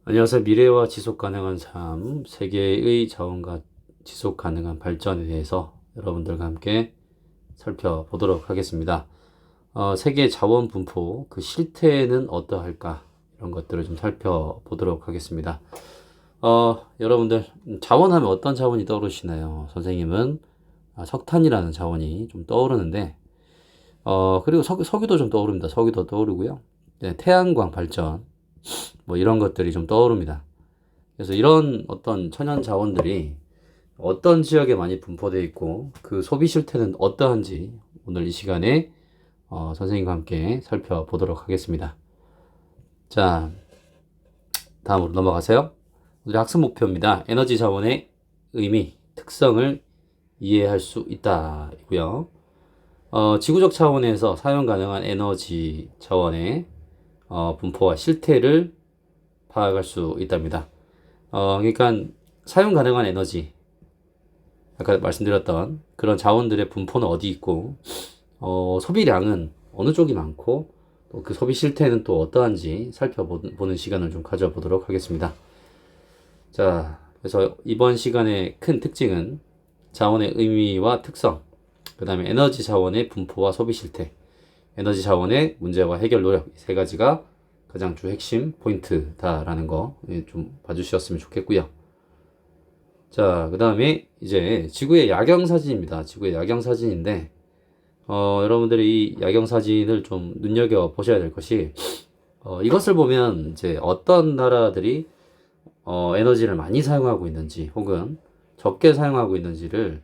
안녕하세요. 미래와 지속 가능한 삶, 세계의 자원과 지속 가능한 발전에 대해서 여러분들과 함께 살펴보도록 하겠습니다. 세계 자원 분포, 그 실태는 어떠할까? 이런 것들을 좀 살펴보도록 하겠습니다. 여러분들, 자원하면 어떤 자원이 떠오르시나요? 선생님은 석탄이라는 자원이 좀 떠오르는데, 그리고 석유도 좀 떠오릅니다. 석유도 떠오르고요. 네, 태양광 발전, 뭐 이런 것들이 좀 떠오릅니다. 그래서 이런 어떤 천연 자원들이 어떤 지역에 많이 분포되어 있고 그 소비 실태는 어떠한지 오늘 이 시간에 선생님과 함께 살펴보도록 하겠습니다. 자, 다음으로 넘어가세요. 오늘의 학습 목표입니다. 에너지 자원의 의미, 특성을 이해할 수 있다 이고요. 지구적 차원에서 사용 가능한 에너지 자원의 분포와 실태를 파악할 수 있답니다. 그러니까 사용 가능한 에너지, 아까 말씀드렸던 그런 자원들의 분포는 어디 있고, 소비량은 어느 쪽이 많고, 또 그 소비 실태는 또 어떠한지 살펴보는 시간을 좀 가져보도록 하겠습니다. 자, 그래서 이번 시간의 큰 특징은 자원의 의미와 특성, 그 다음에 에너지 자원의 분포와 소비 실태, 에너지 자원의 문제와 해결 노력, 이 세 가지가 가장 주 핵심 포인트다라는 거 좀 봐주셨으면 좋겠고요. 자, 그 다음에 이제 지구의 야경 사진입니다. 지구의 야경 사진인데, 여러분들이 이 야경 사진을 좀 눈여겨 보셔야 될 것이, 이것을 보면 이제 어떤 나라들이 에너지를 많이 사용하고 있는지 혹은 적게 사용하고 있는지를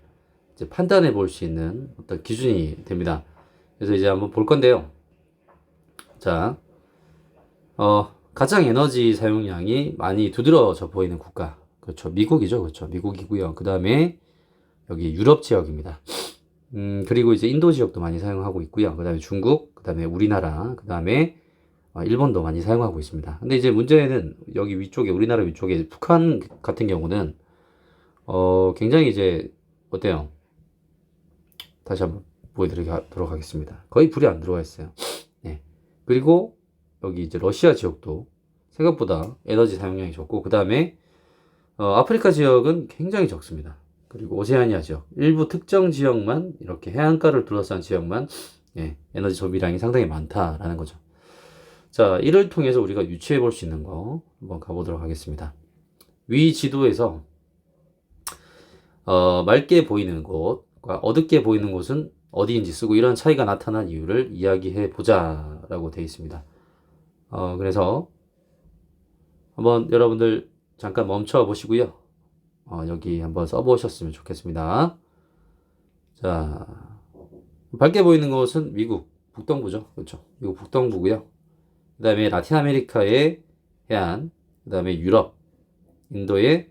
이제 판단해 볼 수 있는 어떤 기준이 됩니다. 그래서 이제 한번 볼 건데요. 자, 가장 에너지 사용량이 많이 두드러져 보이는 국가. 그렇죠. 미국이죠. 그렇죠. 미국이고요. 그 다음에 여기 유럽 지역입니다. 그리고 이제 인도 지역도 많이 사용하고 있고요. 그 다음에 중국, 그 다음에 우리나라, 그 다음에 일본도 많이 사용하고 있습니다. 근데 이제 문제는 여기 위쪽에, 우리나라 위쪽에 북한 같은 경우는, 굉장히 이제, 어때요? 다시 한번 보여드리도록 하겠습니다. 거의 불이 안 들어가 있어요. 네. 그리고 여기 이제 러시아 지역도 생각보다 에너지 사용량이 적고, 그 다음에 아프리카 지역은 굉장히 적습니다. 그리고 오세아니아 지역, 일부 특정 지역만, 이렇게 해안가를 둘러싼 지역만 에너지 소비량이 상당히 많다라는 거죠. 자, 이를 통해서 우리가 유추해 볼 수 있는 거 한번 가보도록 하겠습니다. 위 지도에서 맑게 보이는 곳과 어둡게 보이는 곳은 어디인지 쓰고 이런 차이가 나타난 이유를 이야기해 보자라고 되어 있습니다. 그래서 한번 여러분들 잠깐 멈춰 보시고요. 여기 한번 써보셨으면 좋겠습니다. 자, 밝게 보이는 곳은 미국 북동부죠. 그렇죠. 미국 북동부고요. 그 다음에 라틴 아메리카의 해안, 그 다음에 유럽, 인도의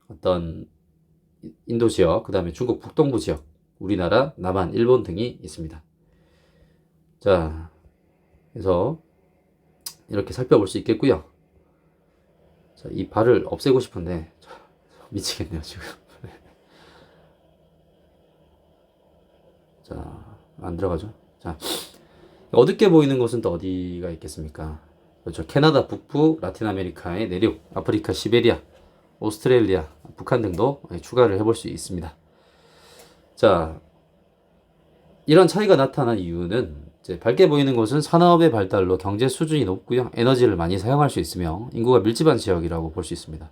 어떤 인도 지역, 그 다음에 중국 북동부 지역, 우리나라, 남한, 일본 등이 있습니다. 자, 그래서 이렇게 살펴볼 수 있겠고요. 자, 이 발을 없애고 싶은데 미치겠네요 지금. 자, 안 들어가죠. 자, 어둡게 보이는 곳은 또 어디가 있겠습니까? 그렇죠. 캐나다 북부, 라틴 아메리카의 내륙, 아프리카 시베리아, 오스트레일리아, 북한 등도 추가를 해볼 수 있습니다. 자, 이런 차이가 나타난 이유는 이제 밝게 보이는 곳은 산업의 발달로 경제 수준이 높고요. 에너지를 많이 사용할 수 있으며 인구가 밀집한 지역이라고 볼 수 있습니다.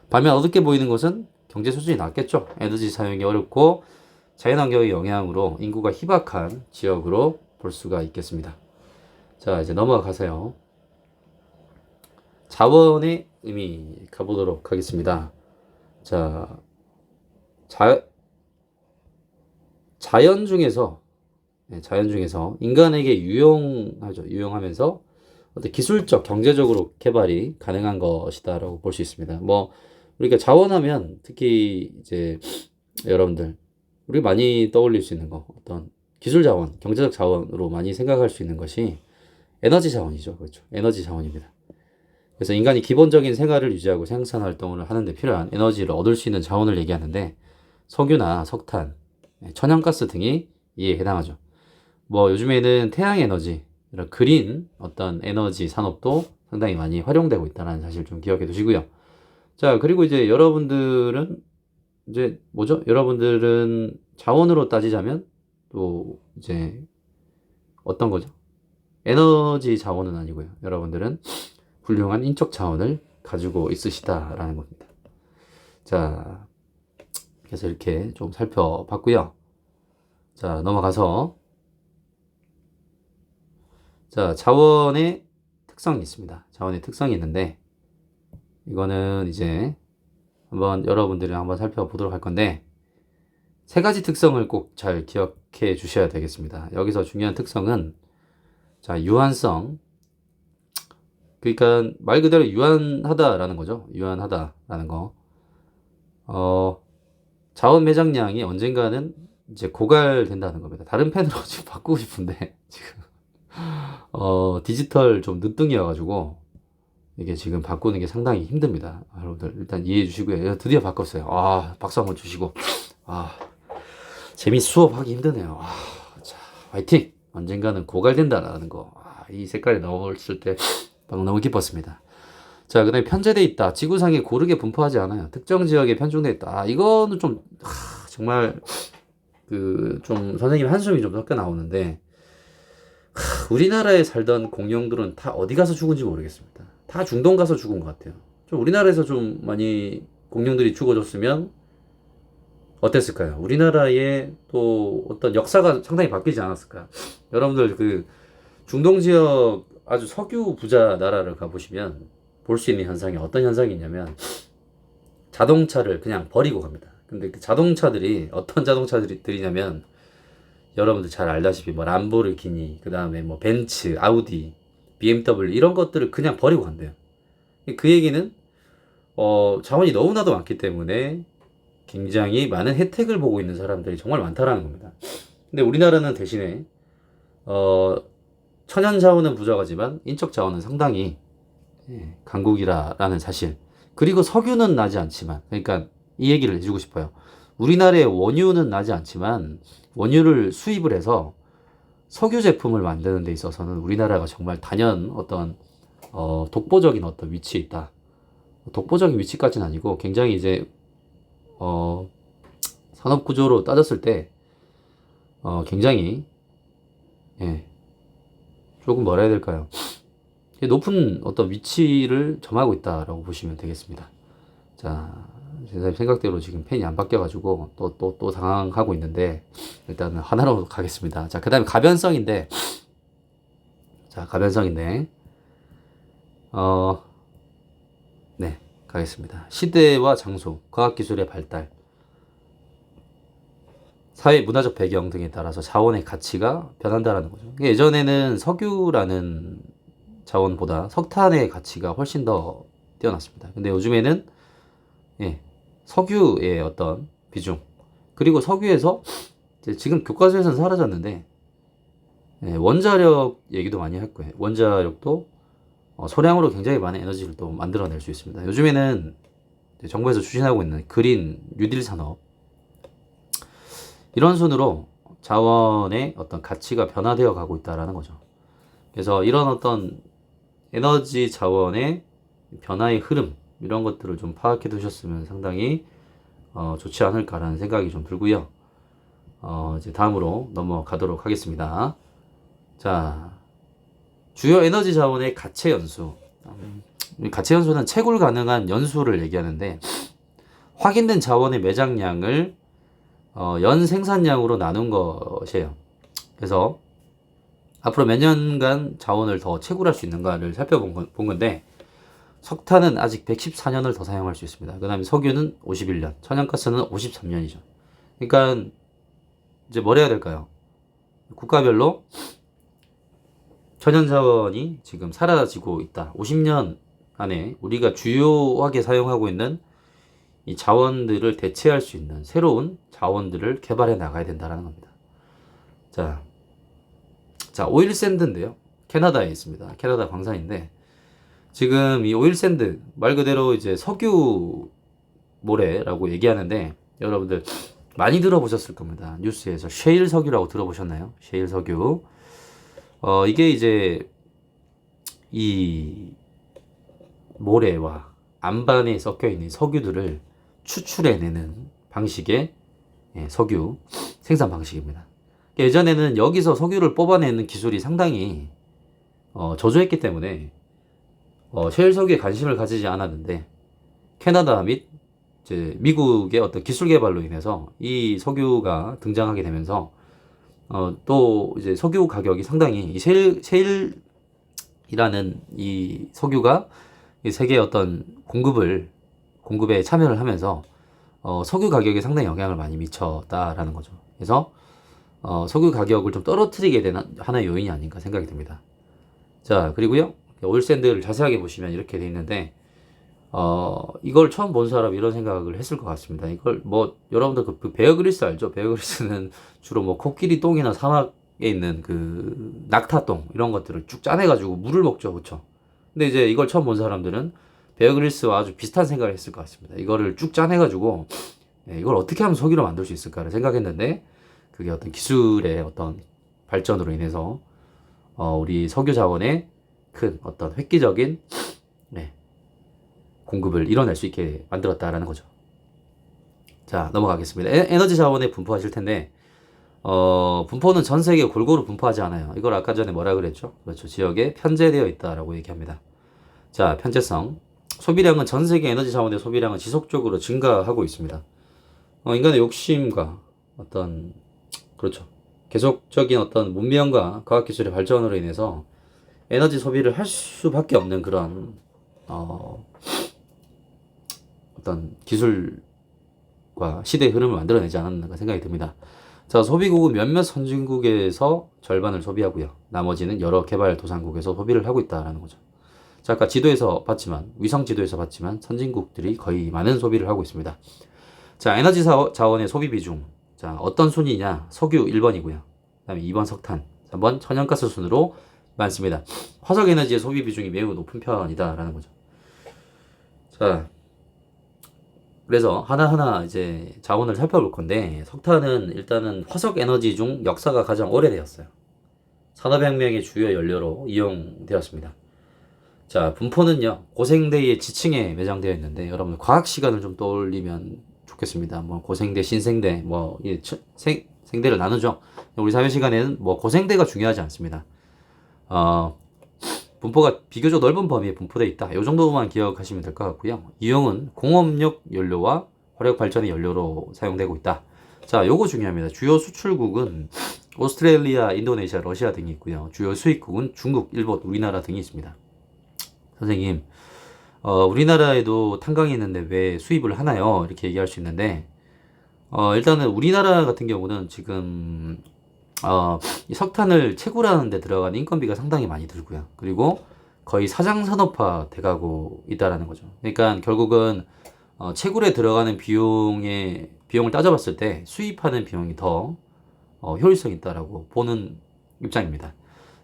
반면 어둡게 보이는 곳은 경제 수준이 낮겠죠. 에너지 사용이 어렵고 자연환경의 영향으로 인구가 희박한 지역으로 볼 수가 있겠습니다. 자, 이제 넘어가세요. 자원의 의미 가보도록 하겠습니다. 자, 자연 중에서 인간에게 유용하면서 어떤 기술적, 경제적으로 개발이 가능한 것이다라고 볼 수 있습니다. 뭐 우리가 자원하면 특히 이제 여러분들 우리 많이 떠올릴 수 있는 거 어떤 기술 자원, 경제적 자원으로 많이 생각할 수 있는 것이 에너지 자원이죠. 그렇죠. 에너지 자원입니다. 그래서 인간이 기본적인 생활을 유지하고 생산 활동을 하는 데 필요한 에너지를 얻을 수 있는 자원을 얘기하는데 석유나 석탄, 천연가스 등이 이에 해당하죠. 뭐 요즘에는 태양에너지, 이런 그린 어떤 에너지 산업도 상당히 많이 활용되고 있다는 사실 좀 기억해 두시고요. 자, 그리고 이제 여러분들은 이제 뭐죠? 여러분들은 자원으로 따지자면 또 이제 어떤 거죠? 에너지 자원은 아니고요. 여러분들은 훌륭한 인적 자원을 가지고 있으시다라는 겁니다. 자, 그래서 이렇게 좀 살펴봤고요. 자, 넘어가서 자, 자원의 특성이 있습니다. 자원의 특성이 있는데 이거는 이제 한번 여러분들이랑 한번 살펴보도록 할 건데 세 가지 특성을 꼭 잘 기억해 주셔야 되겠습니다. 여기서 중요한 특성은 자, 유한성. 그러니까 말 그대로 유한하다라는 거죠. 유한하다라는 거. 자원 매장량이 언젠가는 이제 고갈된다는 겁니다. 다른 펜으로 지금 바꾸고 싶은데 지금 디지털 좀 늦둥이여가지고 이게 지금 바꾸는 게 상당히 힘듭니다. 여러분들 일단 이해해 주시고요. 드디어 바꿨어요. 아, 박수 한번 주시고. 아, 재미 수업하기 힘드네요. 아, 자, 화이팅! 언젠가는 고갈된다라는 거. 아, 이 색깔이 나왔을 때 너무 기뻤습니다. 자, 그 다음에 편제돼 있다. 지구상에 고르게 분포하지 않아요. 특정 지역에 편중돼 있다. 아, 이거는 좀 정말 좀 선생님 한숨이 좀 섞여 나오는데 우리나라에 살던 공룡들은 다 어디 가서 죽은지 모르겠습니다. 다 중동 가서 죽은 것 같아요. 좀 우리나라에서 좀 많이 공룡들이 죽어줬으면 어땠을까요? 우리나라의 또 어떤 역사가 상당히 바뀌지 않았을까? 여러분들 중동 지역 아주 석유 부자 나라를 가보시면 볼 수 있는 현상이 어떤 현상이 있냐면 자동차를 그냥 버리고 갑니다. 근데 그 자동차들이 어떤 자동차들이냐면 여러분들 잘 알다시피 뭐 람보르기니, 그 다음에 뭐 벤츠, 아우디, BMW 이런 것들을 그냥 버리고 간대요. 그 얘기는 자원이 너무나도 많기 때문에 굉장히 많은 혜택을 보고 있는 사람들이 정말 많다라는 겁니다. 근데 우리나라는 대신에 천연 자원은 부족하지만 인적 자원은 상당히 강국이라는 사실. 그리고 석유는 나지 않지만, 그러니까 이 얘기를 해주고 싶어요. 우리나라의 원유는 나지 않지만 원유를 수입을 해서 석유 제품을 만드는 데 있어서는 우리나라가 정말 단연 어떤 독보적인 어떤 위치에 있다. 독보적인 위치까지는 아니고 굉장히 이제 산업 구조로 따졌을 때 굉장히 조금 뭐라 해야 될까요? 높은 어떤 위치를 점하고 있다라고 보시면 되겠습니다. 자, 제 생각대로 지금 펜이 안 바뀌어가지고 또 상황하고 있는데 일단은 하나로 가겠습니다. 자, 그 다음에 가변성인데 네, 가겠습니다. 시대와 장소, 과학기술의 발달, 사회 문화적 배경 등에 따라서 자원의 가치가 변한다라는 거죠. 예전에는 석유라는 자원보다 석탄의 가치가 훨씬 더 뛰어났습니다. 근데 요즘에는 석유의 어떤 비중, 그리고 석유에서 지금 교과서에서는 사라졌는데 원자력 얘기도 많이 할 거예요. 원자력도 소량으로 굉장히 많은 에너지를 또 만들어낼 수 있습니다. 요즘에는 정부에서 추진하고 있는 그린 뉴딜 산업, 이런 순으로 자원의 어떤 가치가 변화되어 가고 있다라는 거죠. 그래서 이런 어떤 에너지 자원의 변화의 흐름, 이런 것들을 좀 파악해 두셨으면 상당히 좋지 않을까라는 생각이 좀 들고요. 이제 다음으로 넘어가도록 하겠습니다. 자, 주요 에너지 자원의 가체 연수. 가체 연수는 채굴 가능한 연수를 얘기하는데 확인된 자원의 매장량을 연 생산량으로 나눈 것이에요. 그래서 앞으로 몇 년간 자원을 더 채굴할 수 있는가를 살펴본 건데 석탄은 아직 114년을 더 사용할 수 있습니다. 그 다음에 석유는 51년, 천연가스는 53년이죠. 그러니까 이제 뭘 해야 될까요? 국가별로 천연자원이 지금 사라지고 있다. 50년 안에 우리가 주요하게 사용하고 있는 이 자원들을 대체할 수 있는 새로운 자원들을 개발해 나가야 된다는 겁니다. 자, 오일 샌드인데요. 캐나다에 있습니다. 캐나다 광산인데 지금 이 오일 샌드 말 그대로 이제 석유 모래라고 얘기하는데 여러분들 많이 들어보셨을 겁니다. 뉴스에서 셰일 석유라고 들어보셨나요? 셰일 석유. 이게 이제 이 모래와 안반에 섞여 있는 석유들을 추출해내는 방식의 석유 생산 방식입니다. 예전에는 여기서 석유를 뽑아내는 기술이 상당히 저조했기 때문에 셰일 석유에 관심을 가지지 않았는데 캐나다 및 이제 미국의 어떤 기술 개발로 인해서 이 석유가 등장하게 되면서 또 이제 석유 가격이 상당히 이 셰일이라는 이 석유가 이 세계의 어떤 공급에 참여를 하면서 석유 가격에 상당히 영향을 많이 미쳤다라는 거죠. 그래서 석유 가격을 좀 떨어뜨리게 되는 하나의 요인이 아닌가 생각이 듭니다. 자, 그리고요. 오일샌드를 자세하게 보시면 이렇게 돼 있는데 이걸 처음 본 사람 이런 생각을 했을 것 같습니다. 이걸 뭐 여러분들 그 베어 그릴스 알죠? 베어 그릴스는 주로 뭐 코끼리 똥이나 사막에 있는 그 낙타똥 이런 것들을 쭉 짜내가지고 물을 먹죠, 그렇죠? 근데 이제 이걸 처음 본 사람들은 베어 그릴스와 아주 비슷한 생각을 했을 것 같습니다. 이거를 쭉 짜내가지고 이걸 어떻게 하면 석유로 만들 수 있을까를 생각했는데 그게 어떤 기술의 어떤 발전으로 인해서 우리 석유 자원의 큰 어떤 획기적인 공급을 이뤄낼 수 있게 만들었다라는 거죠. 자, 넘어가겠습니다. 에너지 자원에 분포하실 텐데 분포는 전 세계에 골고루 분포하지 않아요. 이걸 아까 전에 뭐라 그랬죠? 그렇죠. 지역에 편제되어 있다라고 얘기합니다. 자, 편제성. 소비량은 전 세계 에너지 자원의 소비량은 지속적으로 증가하고 있습니다. 인간의 욕심과 어떤 그렇죠. 계속적인 어떤 문명과 과학기술의 발전으로 인해서 에너지 소비를 할 수밖에 없는 그런 어떤 기술과 시대의 흐름을 만들어내지 않았는가 생각이 듭니다. 자, 소비국은 몇몇 선진국에서 절반을 소비하고요. 나머지는 여러 개발도상국에서 소비를 하고 있다라는 거죠. 자, 아까 위성 지도에서 봤지만 선진국들이 거의 많은 소비를 하고 있습니다. 자, 에너지 자원의 소비 비중. 자, 어떤 순위냐? 석유 1번이고요. 그 다음에 2번 석탄, 3번 천연가스 순으로 많습니다. 화석 에너지의 소비 비중이 매우 높은 편이다라는 거죠. 자, 그래서 하나하나 이제 자원을 살펴볼 건데 석탄은 일단은 화석 에너지 중 역사가 가장 오래되었어요. 산업혁명의 주요 연료로 이용되었습니다. 자, 분포는요. 고생대의 지층에 매장되어 있는데 여러분 과학 시간을 좀 떠올리면 좋겠습니다. 뭐 고생대, 신생대, 뭐 생대를 나누죠. 우리 사회 시간에는 뭐 고생대가 중요하지 않습니다. 분포가 비교적 넓은 범위에 분포되어 있다. 이 정도만 기억하시면 될 것 같고요. 이용은 공업용 연료와 화력 발전의 연료로 사용되고 있다. 자, 요거 중요합니다. 주요 수출국은 오스트레일리아, 인도네시아, 러시아 등이 있고요. 주요 수입국은 중국, 일본, 우리나라 등이 있습니다. 선생님, 우리나라에도 탄광이 있는데 왜 수입을 하나요? 이렇게 얘기할 수 있는데, 일단은 우리나라 같은 경우는 지금 이 석탄을 채굴하는 데 들어가는 인건비가 상당히 많이 들고요. 그리고 거의 사장산업화 돼가고 있다라는 거죠. 그러니까 결국은 채굴에 들어가는 비용을 따져봤을 때 수입하는 비용이 더 효율성이 있다라고 보는 입장입니다.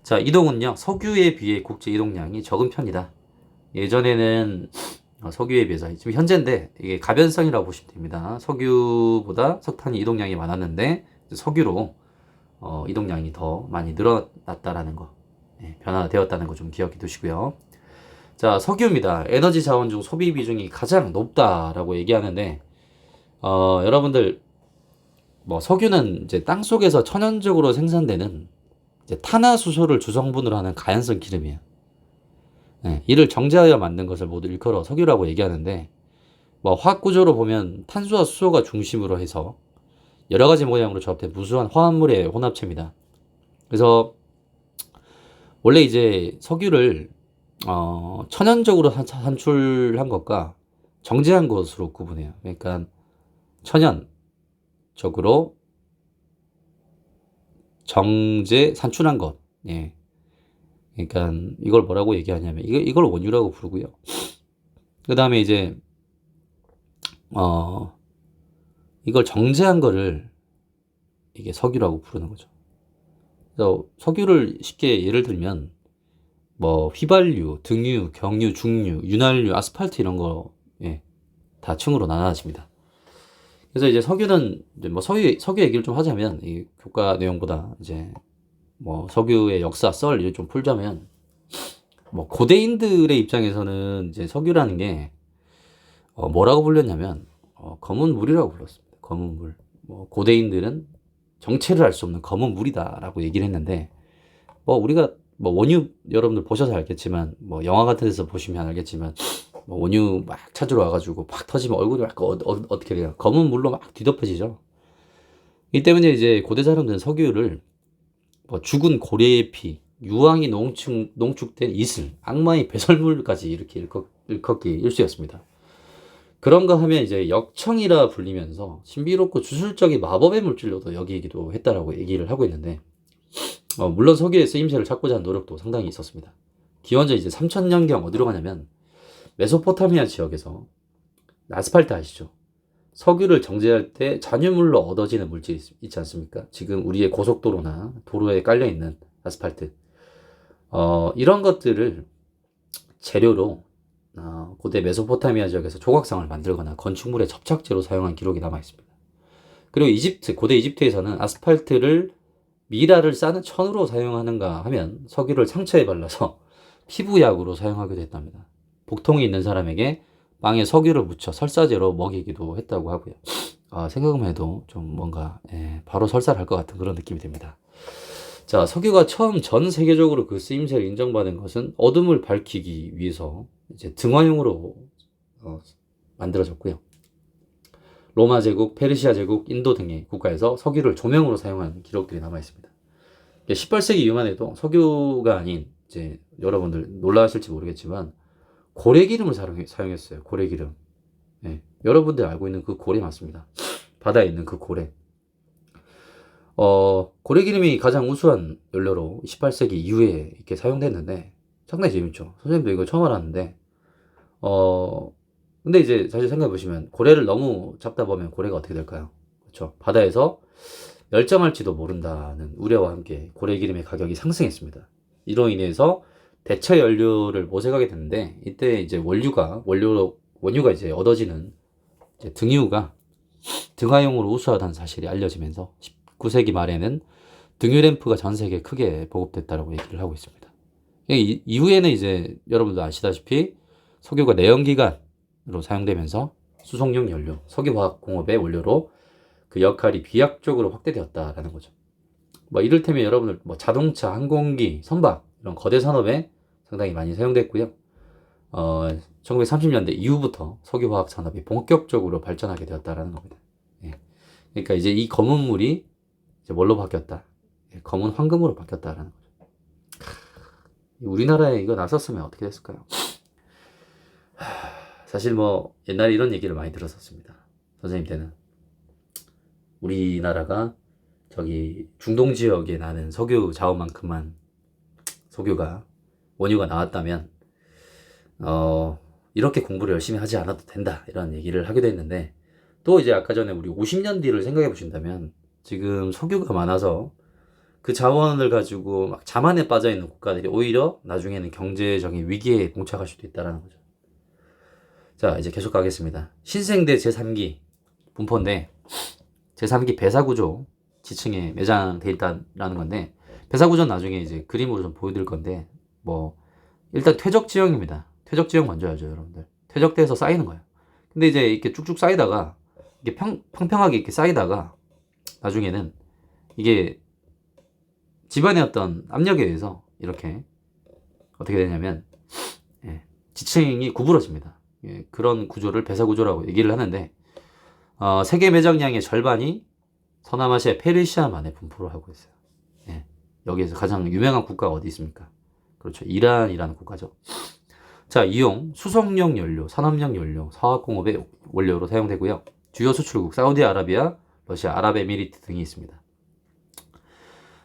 자, 이동은요. 석유에 비해 국제 이동량이 적은 편이다. 예전에는 석유에 비해서 지금 현재인데 이게 가변성이라고 보시면 됩니다. 석유보다 석탄이 이동량이 많았는데 석유로 이동량이 더 많이 늘어났다라는 거, 변화되었다는 거 좀 기억해 두시고요. 자, 석유입니다. 에너지 자원 중 소비 비중이 가장 높다라고 얘기하는데, 여러분들, 뭐, 석유는 이제 땅 속에서 천연적으로 생산되는 이제 탄화수소를 주성분으로 하는 가연성 기름이에요. 이를 정제하여 만든 것을 모두 일컬어 석유라고 얘기하는데, 뭐, 화학 구조로 보면 탄수와 수소가 중심으로 해서 여러 가지 모양으로 조합된 무수한 화합물의 혼합체입니다. 그래서 원래 이제 석유를 천연적으로 산출한 것과 정제한 것으로 구분해요. 그러니까 천연적으로 산출한 것. 예. 그러니까 이걸 뭐라고 얘기하냐면 이걸 원유라고 부르고요. 그 다음에 이제 이걸 정제한 거를 이게 석유라고 부르는 거죠. 그래서 석유를 쉽게 예를 들면 뭐 휘발유, 등유, 경유, 중유, 윤활유, 아스팔트 이런 거 다 층으로 나눠집니다. 그래서 이제 석유는 이제 뭐 석유 얘기를 좀 하자면 이 교과 내용보다 이제 뭐 석유의 역사 썰 이를 좀 풀자면 뭐 고대인들의 입장에서는 이제 석유라는 게 뭐라고 불렸냐면 검은 물이라고 불렀습니다. 검은 물. 뭐 고대인들은 정체를 알 수 없는 검은 물이다라고 얘기를 했는데 뭐 우리가 뭐 원유 여러분들 보셔서 알겠지만 뭐 영화 같은 데서 보시면 알겠지만 뭐 원유 막 찾으러 와가지고 팍 터지면 얼굴이 막 어떻게 돼요? 검은 물로 막 뒤덮여지죠. 이 때문에 이제 고대 사람들은 석유를 뭐 죽은 고래의 피, 유황이 농축된 이슬, 악마의 배설물까지 이렇게 일컫기 일쑤였습니다. 그런가 하면 이제 역청이라 불리면서 신비롭고 주술적인 마법의 물질로도 여기기도 했다라고 얘기를 하고 있는데 물론 석유의 쓰임새를 찾고자 하는 노력도 상당히 있었습니다. 기원전 이제 3000년경 어디로 가냐면 메소포타미아 지역에서 아스팔트 아시죠? 석유를 정제할 때 잔유물로 얻어지는 물질이 있지 않습니까? 지금 우리의 고속도로나 도로에 깔려있는 아스팔트. 이런 것들을 재료로 고대 메소포타미아 지역에서 조각상을 만들거나 건축물의 접착제로 사용한 기록이 남아있습니다. 그리고 고대 이집트에서는 아스팔트를 미라를 싸는 천으로 사용하는가 하면 석유를 상처에 발라서 피부약으로 사용하기도 했답니다. 복통이 있는 사람에게 빵에 석유를 묻혀 설사제로 먹이기도 했다고 하고요. 생각만 해도 좀 뭔가 바로 설사를 할 것 같은 그런 느낌이 듭니다. 자, 석유가 처음 전 세계적으로 그 쓰임새를 인정받은 것은 어둠을 밝히기 위해서 이제 등화용으로 만들어졌고요. 로마 제국, 페르시아 제국, 인도 등의 국가에서 석유를 조명으로 사용한 기록들이 남아 있습니다. 18세기 이후만 해도 석유가 아닌 이제 여러분들 놀라실지 모르겠지만 고래기름을 사용했어요. 고래기름. 네, 여러분들 알고 있는 그 고래 맞습니다. 바다에 있는 그 고래. 고래기름이 가장 우수한 연료로 18세기 이후에 이렇게 사용됐는데 상당히 재밌죠. 선생님도 이거 처음 알았는데 근데 이제 사실 생각해 보시면 고래를 너무 잡다 보면 고래가 어떻게 될까요? 그렇죠. 바다에서 멸종할지도 모른다는 우려와 함께 고래기름의 가격이 상승했습니다. 이로 인해서 대체 연료를 모색하게 됐는데 이때 이제 원유가 이제 얻어지는 이제 등유가 등화용으로 우수하다는 사실이 알려지면서 19세기 말에는 등유 램프가 전 세계에 크게 보급됐다라고 얘기를 하고 있습니다. 이후에는 이제 여러분도 아시다시피 석유가 내연기관으로 사용되면서 수송용 연료, 석유화학공업의 원료로 그 역할이 비약적으로 확대되었다라는 거죠. 뭐 이를테면 여러분들 뭐 자동차, 항공기, 선박 이런 거대 산업에 상당히 많이 사용됐고요. 1930년대 이후부터 석유화학 산업이 본격적으로 발전하게 되었다라는 겁니다. 예. 그러니까 이제 이 검은 물이 이제 뭘로 바뀌었다? 검은 황금으로 바뀌었다라는 거죠. 우리나라에 이거 났었으면 어떻게 됐을까요? 사실 뭐 옛날에 이런 얘기를 많이 들었었습니다. 선생님 때는 우리나라가 저기 중동 지역에 나는 석유 자원만큼만 원유가 나왔다면 이렇게 공부를 열심히 하지 않아도 된다 이런 얘기를 하기도 했는데 또 이제 아까 전에 우리 50년 뒤를 생각해 보신다면 지금 석유가 많아서 그 자원을 가지고 막 자만에 빠져 있는 국가들이 오히려 나중에는 경제적인 위기에 봉착할 수도 있다는 거죠. 자, 이제 계속 가겠습니다. 신생대 제3기 분포인데 제3기 배사구조 지층에 매장돼 있다라는 건데 배사구조는 나중에 이제 그림으로 좀 보여드릴 건데 뭐 일단 퇴적 지형입니다. 퇴적 지형 먼저 알죠, 여러분들. 퇴적돼서 쌓이는 거예요. 근데 이제 이렇게 쭉쭉 쌓이다가 이게 평평하게 이렇게 쌓이다가 나중에는 이게 집안의 어떤 압력에 의해서 이렇게 어떻게 되냐면 지층이 구부러집니다. 그런 구조를 배사구조라고 얘기를 하는데 세계 매장량의 절반이 서남아시아 페르시아만에 분포를 하고 있어요. 여기에서 가장 유명한 국가가 어디 있습니까? 그렇죠. 이란이라는 국가죠. 자, 이용 수송용 연료, 산업용 연료, 화학공업의 원료로 사용되고요. 주요 수출국 사우디아라비아, 러시아, 아랍에미리트 등이 있습니다.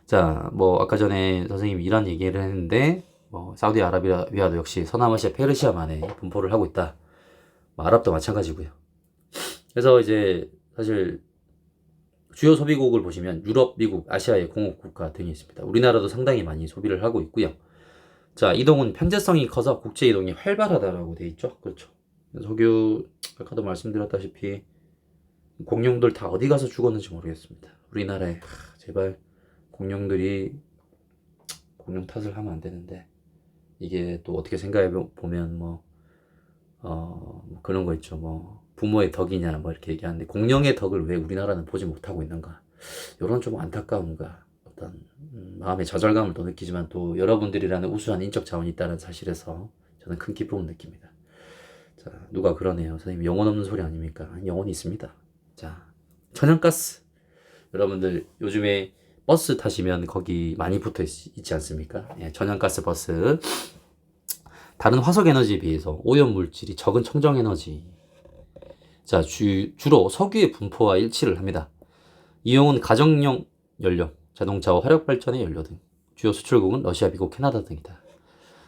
자, 뭐 아까 전에 선생님이 이란 얘기를 했는데 사우디아라비아도 역시 서남아시아 페르시아만에 분포를 하고 있다. 아랍도 마찬가지고요. 그래서 이제 사실 주요 소비국을 보시면 유럽, 미국, 아시아의 공업국가 등이 있습니다. 우리나라도 상당히 많이 소비를 하고 있고요. 자, 이동은 편제성이 커서 국제 이동이 활발하다라고 돼 있죠. 그렇죠. 석유 아까도 말씀드렸다시피 공룡들 다 어디 가서 죽었는지 모르겠습니다. 우리나라에 제발 공룡 탓을 하면 안 되는데 이게 또 어떻게 생각해 보면 그런 거 있죠. 부모의 덕이냐 이렇게 얘기하는데 공룡의 덕을 왜 우리나라는 보지 못하고 있는가? 이런 좀 안타까움과 어떤 마음의 좌절감을 또 느끼지만 또 여러분들이라는 우수한 인적 자원이 있다는 사실에서 저는 큰 기쁨을 느낍니다. 자, 누가 그러네요. 선생님 영혼 없는 소리 아닙니까? 영혼이 있습니다. 자, 천연가스. 여러분들 요즘에 버스 타시면 거기 많이 붙어 있지 않습니까? 예, 천연가스 버스. 다른 화석 에너지에 비해서 오염 물질이 적은 청정 에너지. 자, 주로 석유의 분포와 일치를 합니다. 이용은 가정용 연료, 자동차와 화력 발전의 연료 등. 주요 수출국은 러시아, 미국, 캐나다 등이다.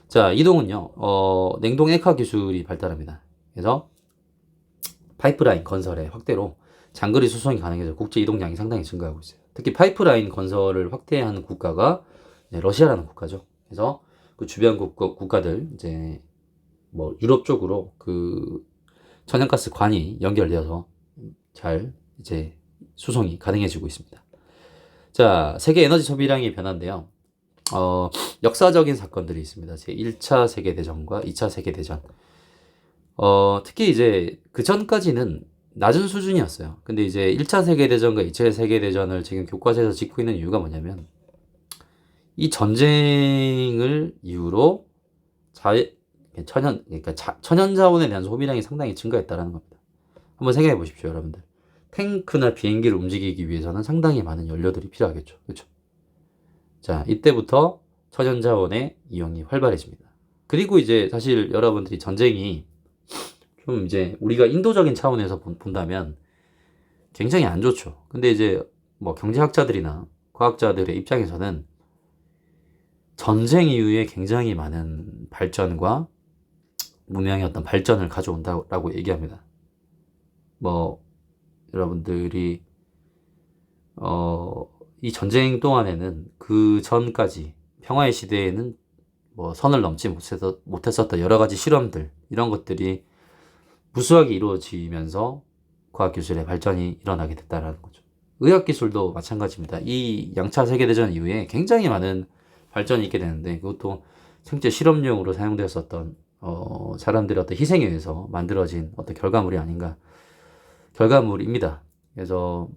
자, 이동은요, 냉동 액화 기술이 발달합니다. 그래서 파이프라인 건설의 확대로 장거리 수송이 가능해져 국제 이동량이 상당히 증가하고 있어요. 특히 파이프라인 건설을 확대하는 국가가 러시아라는 국가죠. 그래서 그 주변 국가들 이제 유럽 쪽으로 그 천연가스 관이 연결되어서 잘 이제 수송이 가능해지고 있습니다. 자, 세계 에너지 소비량의 변화인데요. 역사적인 사건들이 있습니다. 제 1차 세계대전과 2차 세계대전. 특히 이제 그 전까지는 낮은 수준이었어요. 근데 이제 1차 세계대전과 2차 세계대전을 지금 교과서에서 짚고 있는 이유가 뭐냐면 이 전쟁을 이유로 그러니까 천연 자원에 대한 소비량이 상당히 증가했다라는 겁니다. 한번 생각해 보십시오, 여러분들. 탱크나 비행기를 움직이기 위해서는 상당히 많은 연료들이 필요하겠죠. 그렇죠? 자, 이때부터 천연 자원의 이용이 활발해집니다. 그리고 이제 사실 여러분들이 전쟁이 좀 이제 우리가 인도적인 차원에서 본다면 굉장히 안 좋죠. 근데 이제 경제학자들이나 과학자들의 입장에서는 전쟁 이후에 굉장히 많은 발전과 문명의 어떤 발전을 가져온다라고 얘기합니다. 여러분들이 이 전쟁 동안에는 그 전까지 평화의 시대에는 선을 넘지 못했었던 여러 가지 실험들 이런 것들이 무수하게 이루어지면서 과학기술의 발전이 일어나게 됐다라는 거죠. 의학기술도 마찬가지입니다. 이 양차 세계대전 이후에 굉장히 많은 발전이 있게 되는데 그것도 생체 실험용으로 사용되었었던 사람들의 어떤 희생에 의해서 만들어진 어떤 결과물입니다. 그래서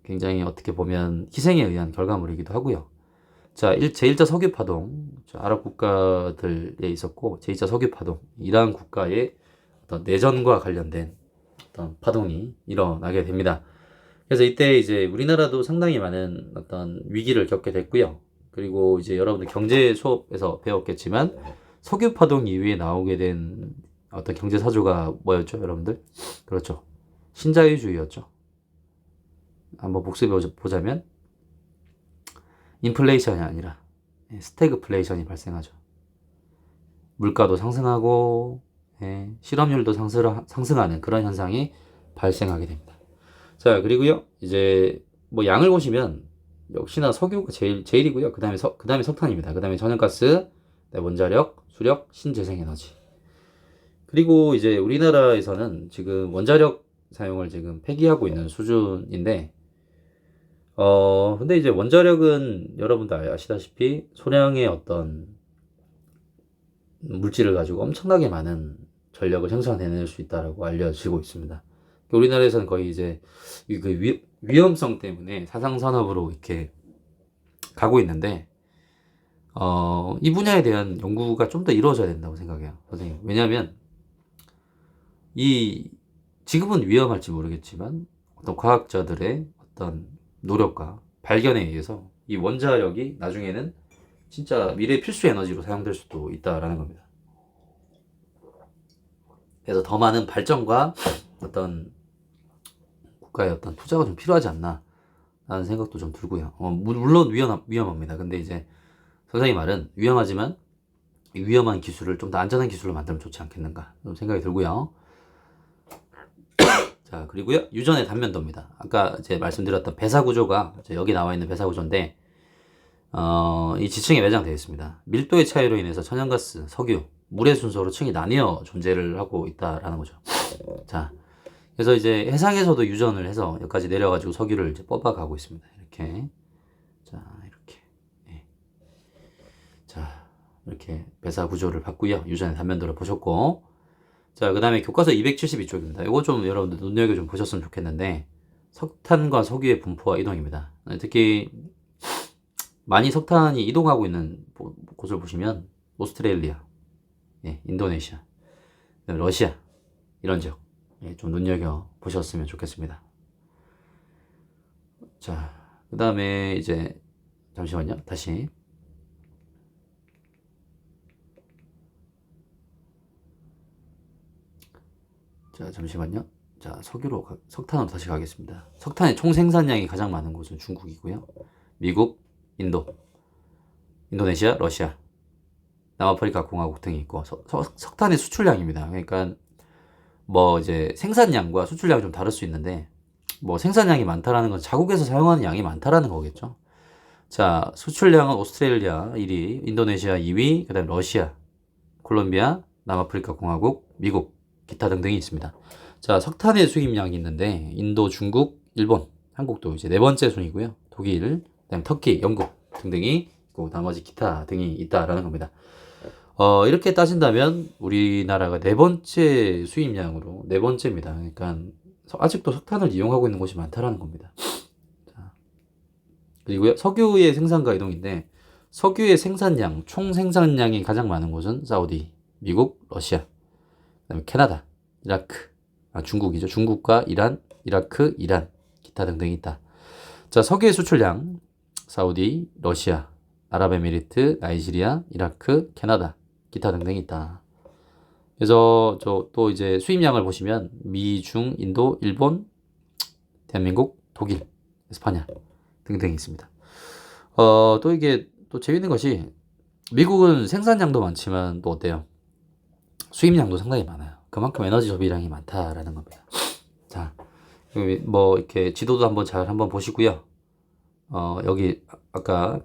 굉장히 어떻게 보면 희생에 의한 결과물이기도 하고요. 자, 제1차 석유파동, 아랍 국가들에 있었고, 제2차 석유파동, 이란 국가의 어떤 내전과 관련된 어떤 파동이 일어나게 됩니다. 그래서 이때 이제 우리나라도 상당히 많은 어떤 위기를 겪게 됐고요. 그리고 이제 여러분들 경제 수업에서 배웠겠지만, 석유파동 이후에 나오게 된 어떤 경제 사조가 뭐였죠, 여러분들? 그렇죠. 신자유주의였죠. 한번 복습해 보자면 인플레이션이 아니라 스태그플레이션이 발생하죠. 물가도 상승하고 실업률도 상승하는 그런 현상이 발생하게 됩니다. 자, 그리고요 이제 양을 보시면 역시나 석유가 제일이고요. 그다음에 석탄입니다. 그다음에 천연가스, 원자력, 수력, 신재생에너지. 그리고 이제 우리나라에서는 지금 원자력 사용을 지금 폐기하고 있는 수준인데 근데 이제 원자력은 여러분들 아시다시피 소량의 어떤 물질을 가지고 엄청나게 많은 전력을 생산해낼 수 있다라고 알려지고 있습니다. 우리나라에서는 거의 이제 그 위험성 때문에 사상산업으로 이렇게 가고 있는데, 이 분야에 대한 연구가 좀 더 이루어져야 된다고 생각해요, 선생님. 왜냐하면 지금은 위험할지 모르겠지만 어떤 과학자들의 어떤 노력과 발견에 의해서 이 원자력이 나중에는 진짜 미래 필수 에너지로 사용될 수도 있다라는 겁니다. 그래서 더 많은 발전과 어떤 국가의 어떤 투자가 좀 필요하지 않나 라는 생각도 좀 들고요. 물론 위험합니다. 근데 이제 선생님 말은 위험하지만 이 위험한 기술을 좀 더 안전한 기술로 만들면 좋지 않겠는가 좀 생각이 들고요. 자, 그리고요 유전의 단면도입니다. 아까 이제 말씀드렸던 배사 구조가 여기 나와 있는 배사 구조인데 이 지층에 매장되어 있습니다. 밀도의 차이로 인해서 천연가스, 석유, 물의 순서로 층이 나뉘어 존재를 하고 있다라는 거죠. 자, 그래서 이제 해상에서도 유전을 해서 여기까지 내려가지고 석유를 이제 뽑아가고 있습니다. 이렇게. 자, 이렇게. 자, 이렇게 배사 구조를 봤고요. 유전의 단면도를 보셨고, 자, 그 다음에 교과서 272쪽입니다. 이거 좀 여러분들 눈여겨 좀 보셨으면 좋겠는데, 석탄과 석유의 분포와 이동입니다. 특히 많이 석탄이 이동하고 있는 곳을 보시면 오스트레일리아, 예, 인도네시아, 러시아 이런 지역, 예, 좀 눈여겨 보셨으면 좋겠습니다. 자, 그 다음에 이제 잠시만요. 다시 자, 잠시만요. 자, 석탄으로 다시 가겠습니다. 석탄의 총 생산량이 가장 많은 곳은 중국이고요. 미국, 인도네시아, 러시아, 남아프리카 공화국 등이 있고, 석탄의 수출량입니다. 그러니까 뭐 이제 생산량과 수출량이 좀 다를 수 있는데, 뭐 생산량이 많다라는 건 자국에서 사용하는 양이 많다라는 거겠죠. 자, 수출량은 오스트레일리아 1위, 인도네시아 2위, 그다음 러시아, 콜롬비아, 남아프리카 공화국, 미국, 기타 등등이 있습니다. 자, 석탄의 수입량이 있는데 인도, 중국, 일본, 한국도 이제 네 번째 순이고요. 독일, 그다음 터키, 영국 등등이 있고 나머지 기타 등이 있다라는 겁니다. 이렇게 따진다면 우리나라가 네 번째 수입량으로 네 번째입니다. 그러니까 아직도 석탄을 이용하고 있는 곳이 많다라는 겁니다. 자, 그리고요, 석유의 생산과 이동인데 석유의 생산량, 총 생산량이 가장 많은 곳은 사우디, 미국, 러시아, 그다음에 캐나다, 이라크, 중국이죠. 중국과 이란, 이라크, 이란, 기타 등등이 있다. 자, 석유의 수출량, 사우디, 러시아, 아랍에미리트, 나이지리아, 이라크, 캐나다, 기타 등등이 있다. 그래서 또 이제 수입량을 보시면 미, 중, 인도, 일본, 대한민국, 독일, 에스파냐 등등이 있습니다. 또 이게 또 재밌는 것이 미국은 생산량도 많지만 또 어때요? 수입량도 상당히 많아요. 그만큼 에너지 소비량이 많다라는 겁니다. 자, 뭐 이렇게 지도도 한번 보시고요. 여기 아까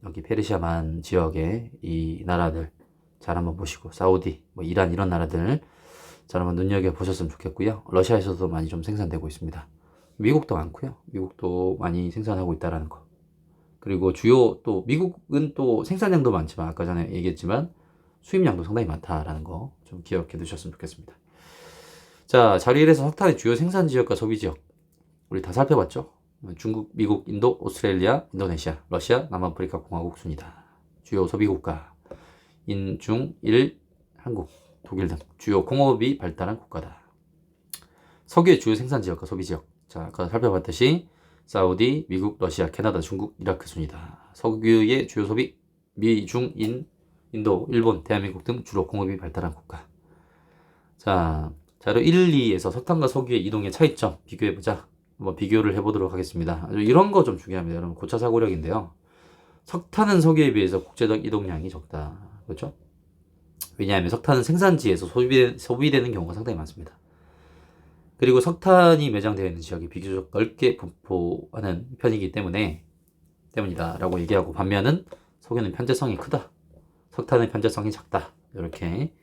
여기 페르시아만 지역의 이 나라들 잘 한번 보시고, 사우디, 뭐 이란 이런 나라들 잘 한번 눈여겨 보셨으면 좋겠고요. 러시아에서도 많이 좀 생산되고 있습니다. 미국도 많고요. 미국도 많이 생산하고 있다라는 거. 그리고 또 미국은 또 생산량도 많지만 아까 전에 얘기했지만 수입량도 상당히 많다라는 거 좀 기억해 두셨으면 좋겠습니다. 자, 자료 1에서 석탄의 주요 생산 지역과 소비 지역 우리 다 살펴봤죠? 중국, 미국, 인도, 오스트레일리아, 인도네시아, 러시아, 남아프리카 공화국 순이다. 주요 소비 국가 인, 중, 일, 한국, 독일 등 주요 공업이 발달한 국가다. 석유의 주요 생산 지역과 소비 지역. 자, 아까 살펴봤듯이 사우디, 미국, 러시아, 캐나다, 중국, 이라크 순이다. 석유의 주요 소비 미, 중, 인도, 일본, 대한민국 등 주로 공업이 발달한 국가. 자, 자료 1, 2에서 석탄과 석유의 이동의 차이점 비교해보자. 한번 비교를 해보도록 하겠습니다. 이런 거 좀 중요합니다. 여러분, 고차 사고력인데요. 석탄은 석유에 비해서 국제적 이동량이 적다. 그렇죠? 왜냐하면 석탄은 생산지에서 소비되는 경우가 상당히 많습니다. 그리고 석탄이 매장되어 있는 지역이 비교적 넓게 분포하는 편이기 때문이다 라고 얘기하고, 반면은 석유는 편제성이 크다, 석탄의 편제성이 작다, 이렇게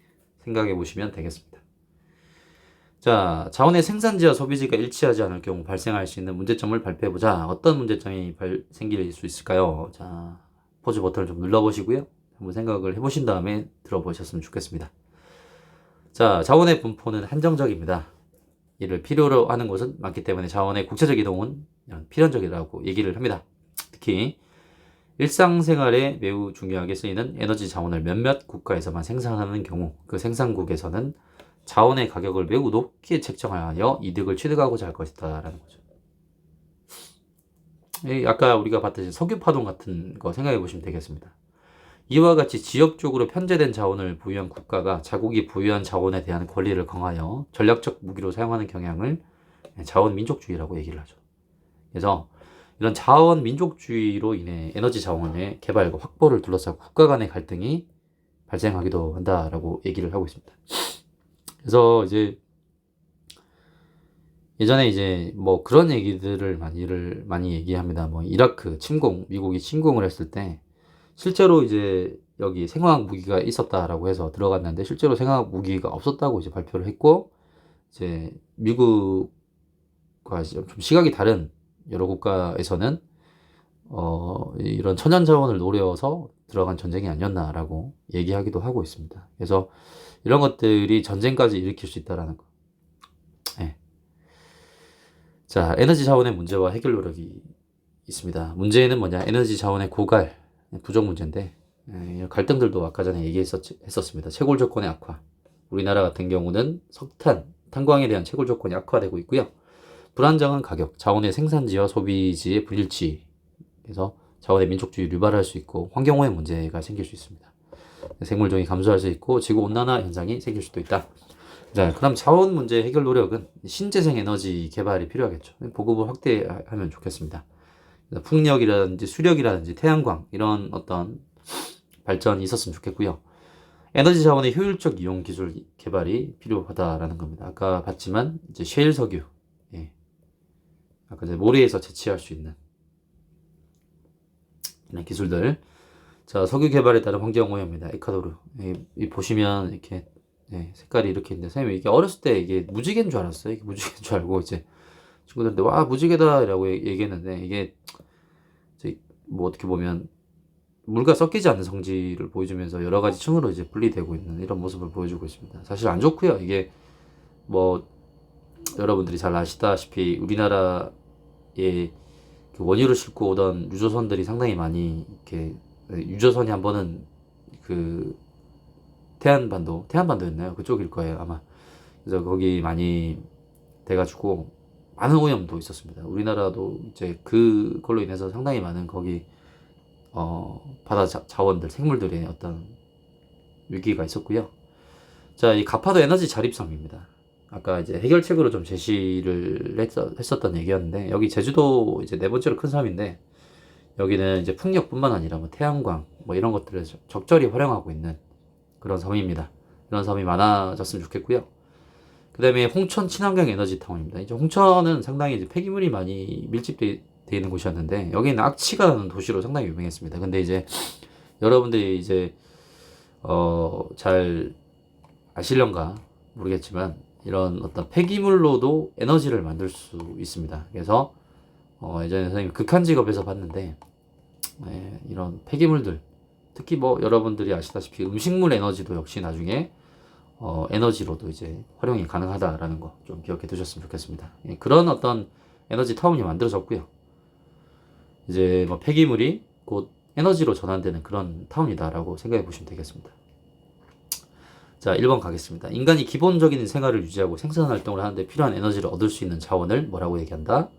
생각해 보시면 되겠습니다. 자, 자원의 생산지와 소비지가 일치하지 않을 경우 발생할 수 있는 문제점을 발표해 보자. 어떤 문제점이 생길 수 있을까요? 자, 포즈 버튼을 좀 눌러보시고요. 한번 생각을 해보신 다음에 들어보셨으면 좋겠습니다. 자, 자원의 분포는 한정적입니다. 이를 필요로 하는 곳은 많기 때문에 자원의 국제적 이동은 필연적이라고 얘기를 합니다. 특히 일상생활에 매우 중요하게 쓰이는 에너지 자원을 몇몇 국가에서만 생산하는 경우 그 생산국에서는 자원의 가격을 매우 높게 책정하여 이득을 취득하고자 할 것이다 라는 거죠. 아까 우리가 봤듯이 석유파동 같은 거 생각해 보시면 되겠습니다. 이와 같이 지역적으로 편제된 자원을 보유한 국가가 자국이 보유한 자원에 대한 권리를 강화하여 전략적 무기로 사용하는 경향을 자원민족주의라고 얘기를 하죠. 그래서 이런 자원민족주의로 인해 에너지 자원의 개발과 확보를 둘러싸고 국가 간의 갈등이 발생하기도 한다라고 얘기를 하고 있습니다. 그래서 이제 예전에 이제 뭐 그런 얘기들을 많이 얘기합니다. 뭐 이라크 미국이 침공을 했을 때 실제로 이제 여기 생화학 무기가 있었다라고 해서 들어갔는데 실제로 생화학 무기가 없었다고 이제 발표를 했고, 이제 미국과 좀 시각이 다른 여러 국가에서는 이런 천연 자원을 노려서 들어간 전쟁이 아니었나라고 얘기하기도 하고 있습니다. 그래서 이런 것들이 전쟁까지 일으킬 수 있다라는 거. 예. 자, 에너지 자원의 문제와 해결 노력이 있습니다. 문제는 뭐냐? 에너지 자원의 고갈, 부족 문제인데, 갈등들도 아까 전에 얘기했었습니다. 채굴 조건의 악화. 우리나라 같은 경우는 석탄, 탄광에 대한 채굴 조건이 악화되고 있고요. 불안정한 가격, 자원의 생산지와 소비지의 불일치. 그래서 자원의 민족주의를 유발할 수 있고 환경오염 문제가 생길 수 있습니다. 생물종이 감소할 수 있고 지구온난화 현상이 생길 수도 있다. 자, 그럼 자원 문제 해결 노력은 신재생 에너지 개발이 필요하겠죠. 보급을 확대하면 좋겠습니다. 풍력이라든지 수력이라든지 태양광 이런 어떤 발전이 있었으면 좋겠고요. 에너지 자원의 효율적 이용 기술 개발이 필요하다라는 겁니다. 아까 봤지만 이제 셰일 석유, 예. 아까 이제 모래에서 채취할 수 있는 이런 기술들. 자, 석유 개발에 따른 환경 오염입니다. 에콰도르. 이 보시면 이렇게 색깔이 이렇게 있는데 선생님 이게 어렸을 때 이게 무지개인 줄 알았어요. 이게 무지개인 줄 알고 이제 친구들한테 와 무지개다라고 얘기했는데 이게 뭐 어떻게 보면 물과 섞이지 않는 성질을 보여주면서 여러 가지 층으로 이제 분리되고 있는 이런 모습을 보여주고 있습니다. 사실 안 좋고요. 이게 뭐 여러분들이 잘 아시다시피 우리나라에 원유를 싣고 오던 유조선들이 상당히 많이 이렇게 유조선이 한 번은 그 태안반도였나요? 그쪽일 거예요 아마. 그래서 거기 많이 돼가지고 많은 오염도 있었습니다. 우리나라도 이제 그걸로 인해서 상당히 많은 거기 바다 자원들, 생물들의 어떤 위기가 있었고요. 자, 이 가파도 에너지 자립성입니다. 아까 이제 해결책으로 좀 제시를 했었던 얘기였는데 여기 제주도 이제 네 번째로 큰 섬인데 여기는 이제 풍력뿐만 아니라 뭐 태양광 뭐 이런 것들을 적절히 활용하고 있는 그런 섬입니다. 이런 섬이 많아졌으면 좋겠고요. 그 다음에 홍천 친환경 에너지 타운입니다. 이제 홍천은 상당히 이제 폐기물이 많이 밀집되어 있는 곳이었는데 여기는 악취가 나는 도시로 상당히 유명했습니다. 근데 이제 여러분들이 이제 잘 아실런가 모르겠지만 이런 어떤 폐기물로도 에너지를 만들 수 있습니다. 그래서 예전에 선생님 극한 직업에서 봤는데 이런 폐기물들 특히 뭐 여러분들이 아시다시피 음식물 에너지도 역시 나중에 에너지로도 이제 활용이 가능하다라는 거 좀 기억해 두셨으면 좋겠습니다. 그런 어떤 에너지 타운이 만들어졌고요. 이제 뭐 폐기물이 곧 에너지로 전환되는 그런 타운이다라고 생각해 보시면 되겠습니다. 자, 1번 가겠습니다. 인간이 기본적인 생활을 유지하고 생산 활동을 하는데 필요한 에너지를 얻을 수 있는 자원을 뭐라고 얘기한다?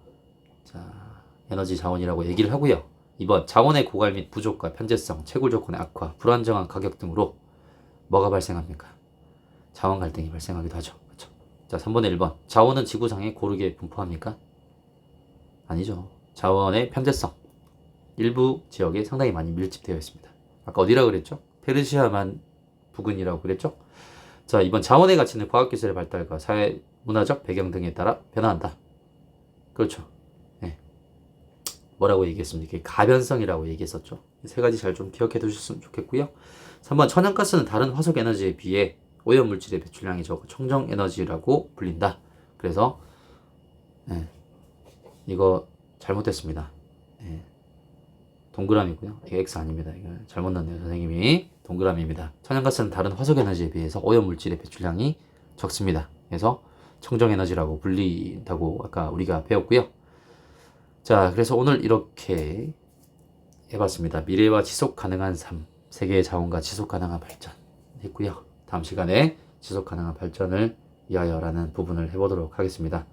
자, 에너지 자원이라고 얘기를 하고요. 2번 자원의 고갈 및 부족과 편제성, 채굴 조건의 악화, 불안정한 가격 등으로 뭐가 발생합니까? 자원 갈등이 발생하기도 하죠. 그렇죠? 자, 3번에 1번 자원은 지구상에 고르게 분포합니까? 아니죠. 자원의 편제성 일부 지역에 상당히 많이 밀집되어 있습니다. 아까 어디라고 그랬죠? 페르시아만 부근이라고 그랬죠? 자, 이번 자원의 가치는 과학기술의 발달과 사회 문화적 배경 등에 따라 변화한다. 그렇죠. 네. 뭐라고 얘기했습니까? 가변성이라고 얘기했었죠. 세 가지 잘 좀 기억해 두셨으면 좋겠고요. 3번 천연가스는 다른 화석 에너지에 비해 오염물질의 배출량이 적어 청정 에너지라고 불린다. 그래서 이거 잘못됐습니다. 동그라미고요. 이게 X 아닙니다. 이거 잘못 넣었네요. 선생님이 동그라미입니다. 천연가스는 다른 화석 에너지에 비해서 오염물질의 배출량이 적습니다. 그래서 청정 에너지라고 불린다고 아까 우리가 배웠고요. 자, 그래서 오늘 이렇게 해봤습니다. 미래와 지속 가능한 삶, 세계의 자원과 지속 가능한 발전 했고요. 다음 시간에 지속 가능한 발전을 위하여라는 부분을 해보도록 하겠습니다.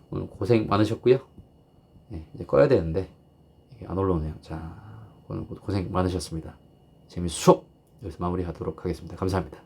오늘 고생 많으셨고요. 이제 꺼야 되는데 이게 안 올라오네요. 자, 오늘 고생 많으셨습니다. 재미 수업 여기서 마무리하도록 하겠습니다. 감사합니다.